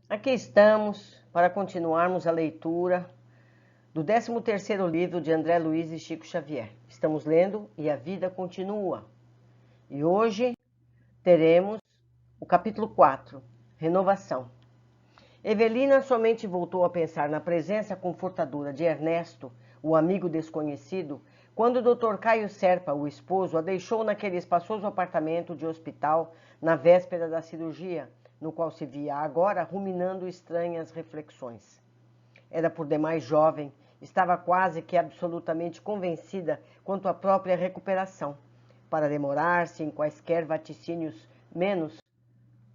Aqui estamos para continuarmos a leitura do 13º livro de André Luiz e Chico Xavier. Estamos lendo E a Vida Continua. E hoje teremos o capítulo 4, Renovação. Evelina somente voltou a pensar na presença confortadora de Ernesto, o amigo desconhecido, quando o Dr. Caio Serpa, o esposo, a deixou naquele espaçoso apartamento de hospital na véspera da cirurgia, no qual se via agora ruminando estranhas reflexões. Era por demais jovem, estava quase que absolutamente convencida quanto à própria recuperação, para demorar-se em quaisquer vaticínios menos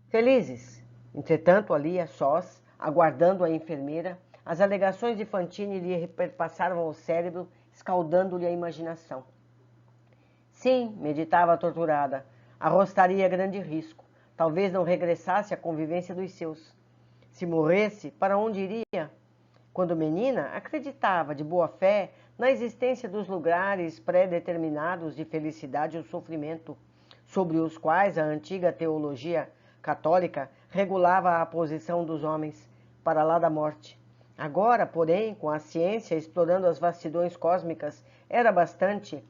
felizes. Entretanto, ali, a sós, aguardando a enfermeira, as alegações de Fantine lhe perpassaram ao cérebro, escaldando-lhe a imaginação. Sim, meditava a torturada, arrostaria grande risco. Talvez não regressasse à convivência dos seus. Se morresse, para onde iria? Quando menina, acreditava de boa fé na existência dos lugares pré-determinados de felicidade ou sofrimento, sobre os quais a antiga teologia católica regulava a posição dos homens para lá da morte. Agora, porém, com a ciência explorando as vastidões cósmicas, era bastante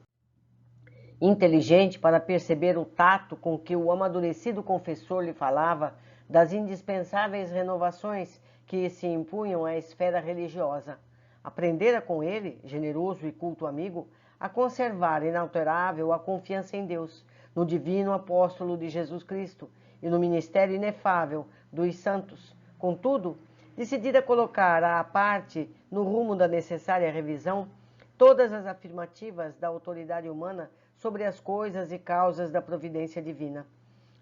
inteligente para perceber o tato com que o amadurecido confessor lhe falava das indispensáveis renovações que se impunham à esfera religiosa. Aprendera com ele, generoso e culto amigo, a conservar inalterável a confiança em Deus, no divino apóstolo de Jesus Cristo e no ministério inefável dos santos. Contudo, decidida a colocar à parte, no rumo da necessária revisão, todas as afirmativas da autoridade humana sobre as coisas e causas da providência divina.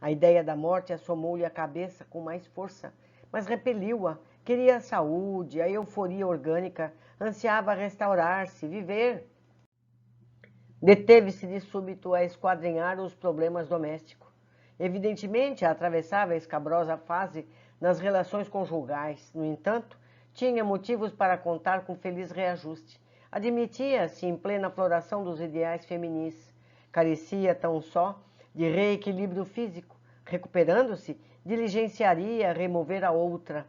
A ideia da morte assomou-lhe a cabeça com mais força, mas repeliu-a. Queria a saúde, a euforia orgânica, ansiava restaurar-se, viver. Deteve-se de súbito a esquadrinhar os problemas domésticos. Evidentemente, atravessava a escabrosa fase nas relações conjugais. No entanto, tinha motivos para contar com feliz reajuste. Admitia-se em plena floração dos ideais feminis. Carecia tão só de reequilíbrio físico. Recuperando-se, diligenciaria remover a outra.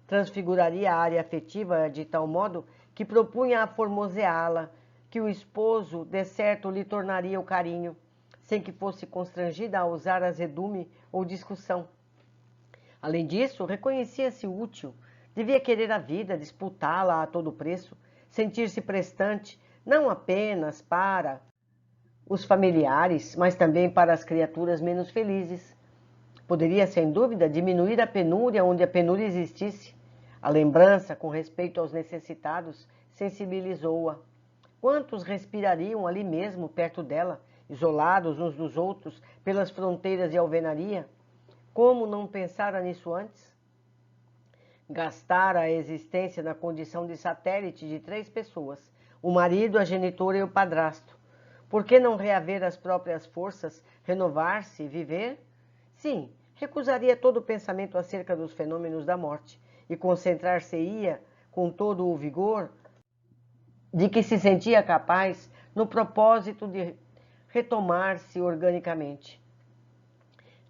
Transfiguraria a área afetiva de tal modo que propunha aformoseá-la, que o esposo, de certo, lhe tornaria o carinho, sem que fosse constrangida a usar azedume ou discussão. Além disso, reconhecia-se útil, devia querer a vida, disputá-la a todo preço, sentir-se prestante, não apenas para os familiares, mas também para as criaturas menos felizes. Poderia, sem dúvida, diminuir a penúria onde a penúria existisse. A lembrança, com respeito aos necessitados, sensibilizou-a. Quantos respirariam ali mesmo, perto dela, isolados uns dos outros, pelas fronteiras de alvenaria? Como não pensara nisso antes? Gastara a existência na condição de satélite de 3 pessoas, o marido, a genitora e o padrasto. Por que não reaver as próprias forças, renovar-se, viver? Sim, recusaria todo pensamento acerca dos fenômenos da morte e concentrar-se-ia com todo o vigor de que se sentia capaz no propósito de retomar-se organicamente.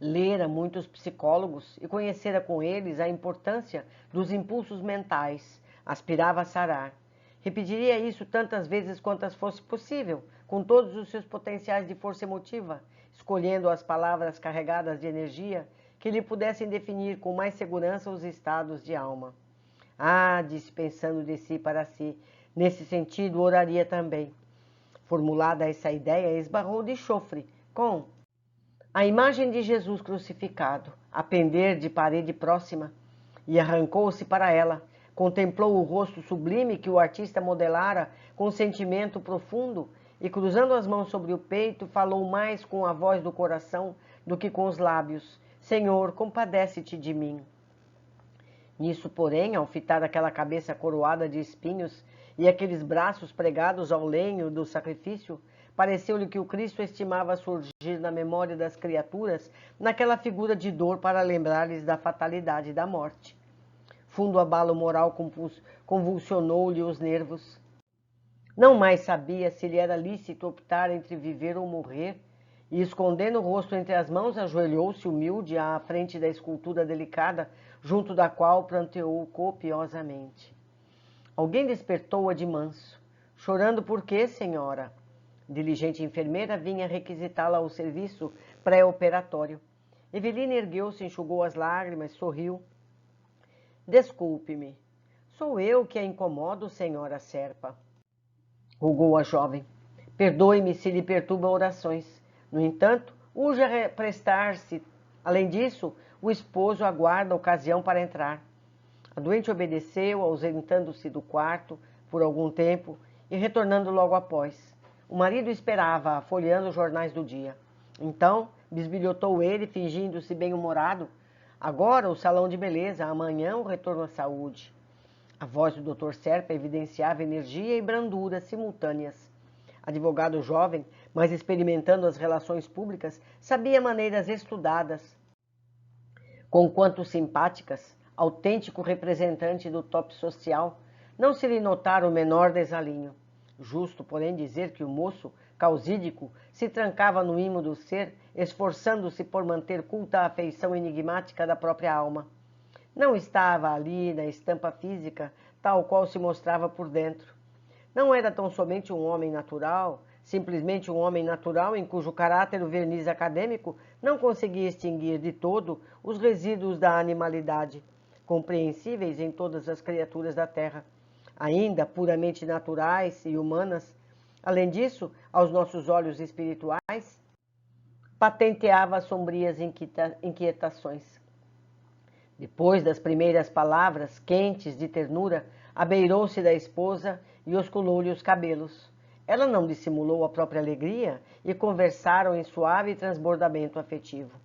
Lera muitos psicólogos e conhecera com eles a importância dos impulsos mentais. Aspirava a sarar. Repetiria isso tantas vezes quantas fosse possível, com todos os seus potenciais de força emotiva, escolhendo as palavras carregadas de energia que lhe pudessem definir com mais segurança os estados de alma. Ah, disse pensando de si para si, nesse sentido oraria também. Formulada essa ideia, esbarrou de chofre com a imagem de Jesus crucificado, a pender de parede próxima, e arrancou-se para ela. Contemplou o rosto sublime que o artista modelara com sentimento profundo e, cruzando as mãos sobre o peito, falou mais com a voz do coração do que com os lábios. Senhor, compadece-te de mim. Nisso, porém, ao fitar aquela cabeça coroada de espinhos e aqueles braços pregados ao lenho do sacrifício, pareceu-lhe que o Cristo estimava surgir na memória das criaturas naquela figura de dor para lembrar-lhes da fatalidade da morte. Fundo abalo moral convulsionou-lhe os nervos. Não mais sabia se lhe era lícito optar entre viver ou morrer, e, escondendo o rosto entre as mãos, ajoelhou-se humilde à frente da escultura delicada, junto da qual pranteou copiosamente. Alguém despertou-a de manso. Chorando por quê, senhora? Diligente enfermeira vinha requisitá-la ao serviço pré-operatório. Evelina ergueu-se, enxugou as lágrimas, sorriu. Desculpe-me. Sou eu que a incomodo, senhora Serpa, rogou a jovem. Perdoe-me se lhe perturbam orações. No entanto, urge a prestar-se. Além disso, o esposo aguarda a ocasião para entrar. A doente obedeceu, ausentando-se do quarto por algum tempo e retornando logo após. O marido esperava, folheando os jornais do dia. Então, bisbilhotou ele, fingindo-se bem-humorado. Agora o salão de beleza, amanhã o retorno à saúde. A voz do Dr. Serpa evidenciava energia e brandura simultâneas. Advogado jovem, mas experimentando as relações públicas, sabia maneiras estudadas. Conquanto simpáticas, autêntico representante do top social, não se lhe notara o menor desalinho. Justo, porém, dizer que o moço, causídico, se trancava no imo do ser, esforçando-se por manter culta a afeição enigmática da própria alma. Não estava ali na estampa física, tal qual se mostrava por dentro. Não era tão somente um homem natural, simplesmente um homem natural em cujo caráter o verniz acadêmico não conseguia extinguir de todo os resíduos da animalidade, compreensíveis em todas as criaturas da terra, ainda puramente naturais e humanas. Além disso, aos nossos olhos espirituais, patenteava sombrias inquietações. Depois das primeiras palavras, quentes de ternura, abeirou-se da esposa e osculou-lhe os cabelos. Ela não dissimulou a própria alegria e conversaram em suave transbordamento afetivo.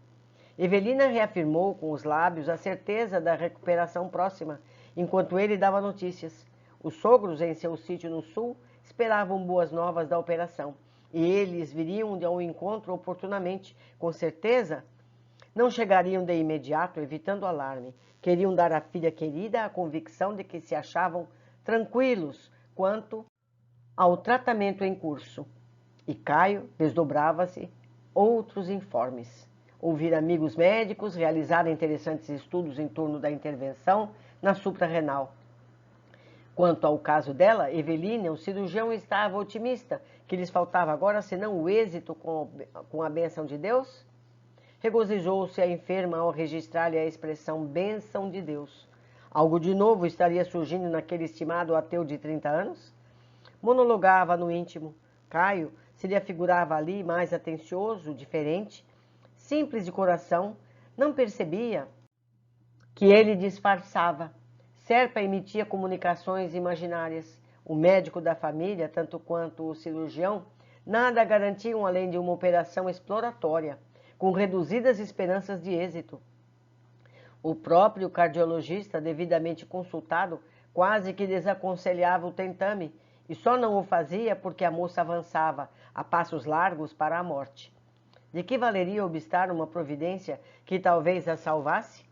Evelina reafirmou com os lábios a certeza da recuperação próxima, enquanto ele dava notícias. Os sogros, em seu sítio no sul, esperavam boas novas da operação, e eles viriam ao encontro oportunamente, com certeza. Não chegariam de imediato, evitando alarme. Queriam dar à filha querida a convicção de que se achavam tranquilos quanto ao tratamento em curso. E Caio desdobrava-se outros informes. Ouvir amigos médicos, realizar interessantes estudos em torno da intervenção na suprarrenal. Quanto ao caso dela, Evelina, o cirurgião estava otimista, que lhes faltava agora senão o êxito com a bênção de Deus. Regozijou-se a enferma ao registrar-lhe a expressão bênção de Deus. Algo de novo estaria surgindo naquele estimado ateu de 30 anos? Monologava no íntimo. Caio se lhe afigurava ali mais atencioso, diferente, simples de coração, não percebia que ele disfarçava. Serpa emitia comunicações imaginárias. O médico da família, tanto quanto o cirurgião, nada garantiam além de uma operação exploratória, com reduzidas esperanças de êxito. O próprio cardiologista, devidamente consultado, quase que desaconselhava o tentame, e só não o fazia porque a moça avançava, a passos largos, para a morte. De que valeria obstar uma providência que talvez a salvasse?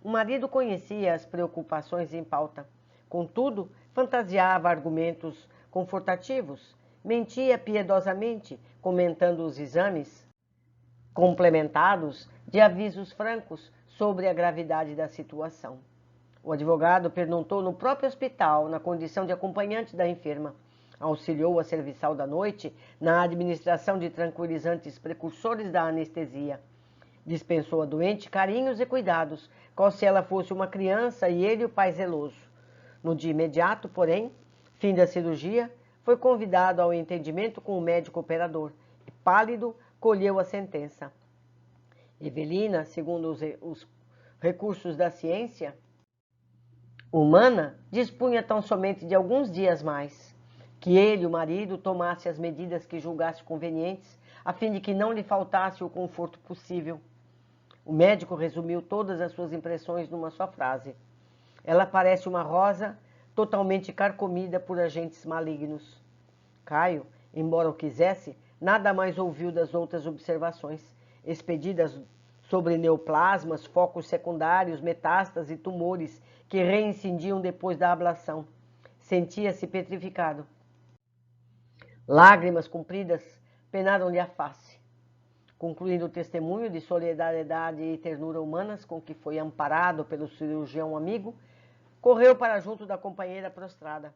O marido conhecia as preocupações em pauta. Contudo, fantasiava argumentos confortativos, mentia piedosamente, comentando os exames, complementados de avisos francos sobre a gravidade da situação. O advogado pernotou no próprio hospital, na condição de acompanhante da enferma. Auxiliou a serviçal da noite na administração de tranquilizantes precursores da anestesia. Dispensou à doente carinhos e cuidados, qual se ela fosse uma criança e ele o pai zeloso. No dia imediato, porém, fim da cirurgia, foi convidado ao entendimento com o médico operador e, pálido, colheu a sentença. Evelina, segundo os recursos da ciência humana, dispunha tão somente de alguns dias mais, que ele, o marido, tomasse as medidas que julgasse convenientes, a fim de que não lhe faltasse o conforto possível. O médico resumiu todas as suas impressões numa só frase. Ela parece uma rosa totalmente carcomida por agentes malignos. Caio, embora o quisesse, nada mais ouviu das outras observações, expedidas sobre neoplasmas, focos secundários, metástases e tumores que reincindiam depois da ablação. Sentia-se petrificado. Lágrimas compridas penaram-lhe a face. Concluindo o testemunho de solidariedade e ternura humanas com que foi amparado pelo cirurgião amigo, correu para junto da companheira prostrada.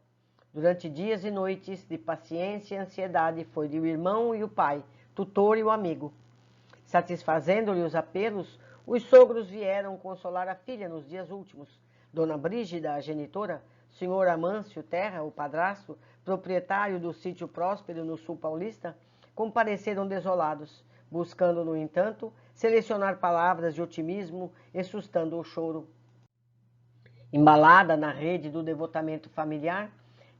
Durante dias e noites de paciência e ansiedade, foi-lhe o irmão e o pai, tutor e o amigo. Satisfazendo-lhe os apelos, os sogros vieram consolar a filha nos dias últimos. Dona Brígida, a genitora, senhor Amâncio Terra, o padrasto, proprietário do sítio próspero no sul paulista, compareceram desolados, buscando, no entanto, selecionar palavras de otimismo e sustando o choro. Embalada na rede do devotamento familiar,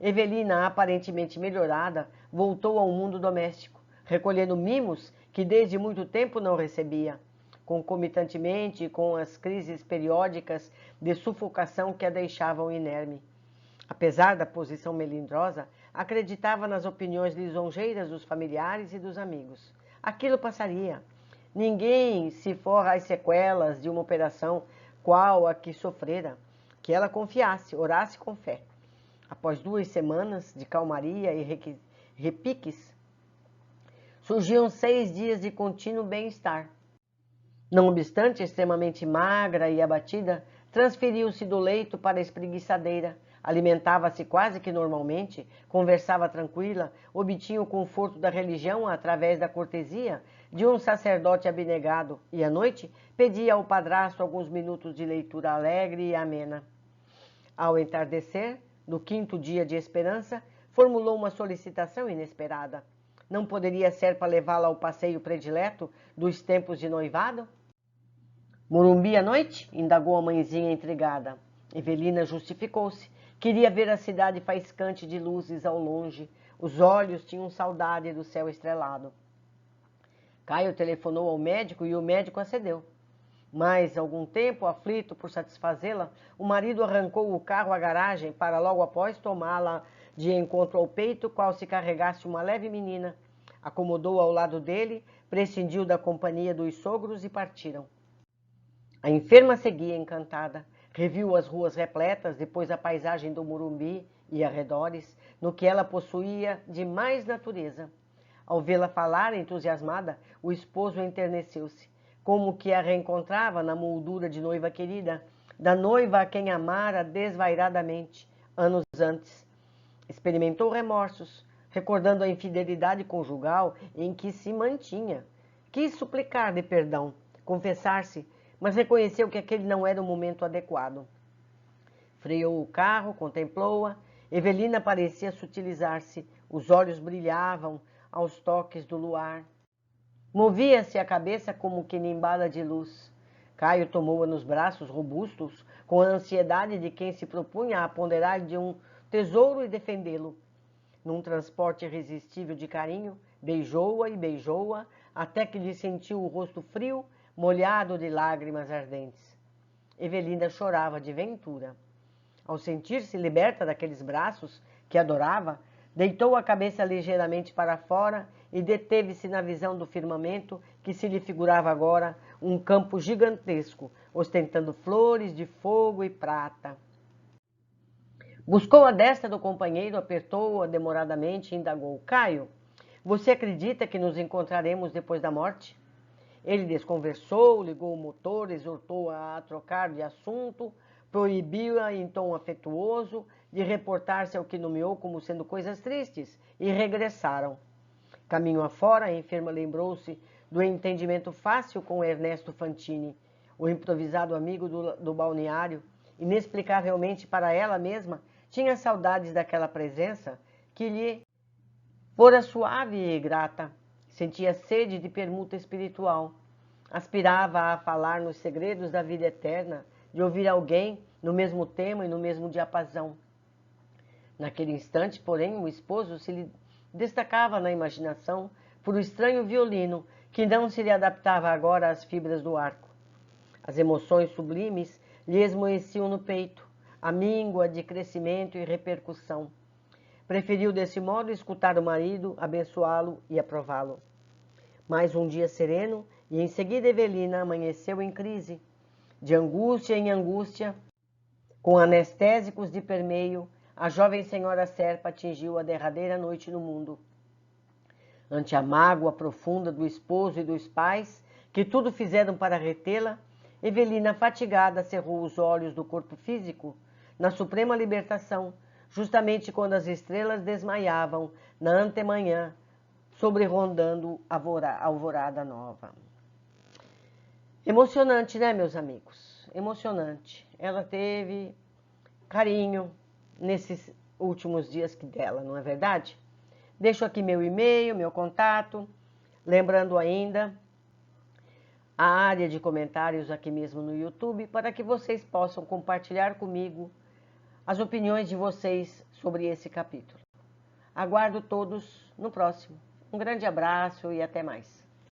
Evelina, aparentemente melhorada, voltou ao mundo doméstico, recolhendo mimos que desde muito tempo não recebia, concomitantemente com as crises periódicas de sufocação que a deixavam inerme. Apesar da posição melindrosa, acreditava nas opiniões lisonjeiras dos familiares e dos amigos. Aquilo passaria. Ninguém se forra às sequelas de uma operação qual a que sofrera, que ela confiasse, orasse com fé. Após 2 semanas de calmaria e repiques, surgiam 6 dias de contínuo bem-estar. Não obstante, extremamente magra e abatida, transferiu-se do leito para a espreguiçadeira, alimentava-se quase que normalmente, conversava tranquila, obtinha o conforto da religião através da cortesia de um sacerdote abnegado e, à noite, pedia ao padrasto alguns minutos de leitura alegre e amena. Ao entardecer, no 5º dia de esperança, formulou uma solicitação inesperada. Não poderia ser para levá-la ao passeio predileto dos tempos de noivado? Morumbi à noite? Indagou a mãezinha intrigada. Evelina justificou-se. Queria ver a cidade faiscante de luzes ao longe. Os olhos tinham saudade do céu estrelado. Caio telefonou ao médico e o médico acedeu. Mas, algum tempo, aflito por satisfazê-la, o marido arrancou o carro à garagem para logo após tomá-la de encontro ao peito, qual se carregasse uma leve menina. Acomodou ao lado dele, prescindiu da companhia dos sogros e partiram. A enferma seguia encantada. Reviu as ruas repletas, depois a paisagem do Morumbi e arredores, no que ela possuía de mais natureza. Ao vê-la falar, entusiasmada, o esposo enterneceu-se, como que a reencontrava na moldura de noiva querida, da noiva a quem amara desvairadamente, anos antes. Experimentou remorsos, recordando a infidelidade conjugal em que se mantinha. Quis suplicar de perdão, confessar-se, mas reconheceu que aquele não era o momento adequado. Freou o carro, contemplou-a. Evelina parecia sutilizar-se, os olhos brilhavam aos toques do luar. Movia-se a cabeça como que nimbada de luz. Caio tomou-a nos braços robustos, com a ansiedade de quem se propunha a apoderar de um tesouro e defendê-lo. Num transporte irresistível de carinho, beijou-a e beijou-a, até que lhe sentiu o rosto frio, molhado de lágrimas ardentes. Evelina chorava de ventura. Ao sentir-se liberta daqueles braços que adorava, deitou a cabeça ligeiramente para fora e deteve-se na visão do firmamento que se lhe figurava agora um campo gigantesco, ostentando flores de fogo e prata. Buscou a destra do companheiro, apertou-a demoradamente e indagou: Caio, você acredita que nos encontraremos depois da morte? Ele desconversou, ligou o motor, exortou-a a trocar de assunto, proibiu-a em tom afetuoso de reportar-se ao que nomeou como sendo coisas tristes, e regressaram. Caminho afora, a enferma lembrou-se do entendimento fácil com Ernesto Fantini, o improvisado amigo do balneário. Inexplicavelmente para ela mesma, tinha saudades daquela presença que lhe fora suave e grata. Sentia sede de permuta espiritual. Aspirava a falar nos segredos da vida eterna, de ouvir alguém no mesmo tema e no mesmo diapasão. Naquele instante, porém, o esposo se lhe destacava na imaginação por um estranho violino que não se lhe adaptava agora às fibras do arco. As emoções sublimes lhe esmoeciam no peito, a míngua de crescimento e repercussão. Preferiu, desse modo, escutar o marido, abençoá-lo e aprová-lo. Mais um dia sereno, e em seguida Evelina amanheceu em crise. De angústia em angústia, com anestésicos de permeio, a jovem senhora Serpa atingiu a derradeira noite no mundo. Ante a mágoa profunda do esposo e dos pais, que tudo fizeram para retê-la, Evelina, fatigada, cerrou os olhos do corpo físico na suprema libertação, justamente quando as estrelas desmaiavam na antemanhã, sobrerondando a alvorada nova. Emocionante, né, meus amigos? Emocionante. Ela teve carinho nesses últimos dias dela, não é verdade? Deixo aqui meu e-mail, meu contato, lembrando ainda a área de comentários aqui mesmo no YouTube, para que vocês possam compartilhar comigo as opiniões de vocês sobre esse capítulo. Aguardo todos no próximo. Um grande abraço e até mais.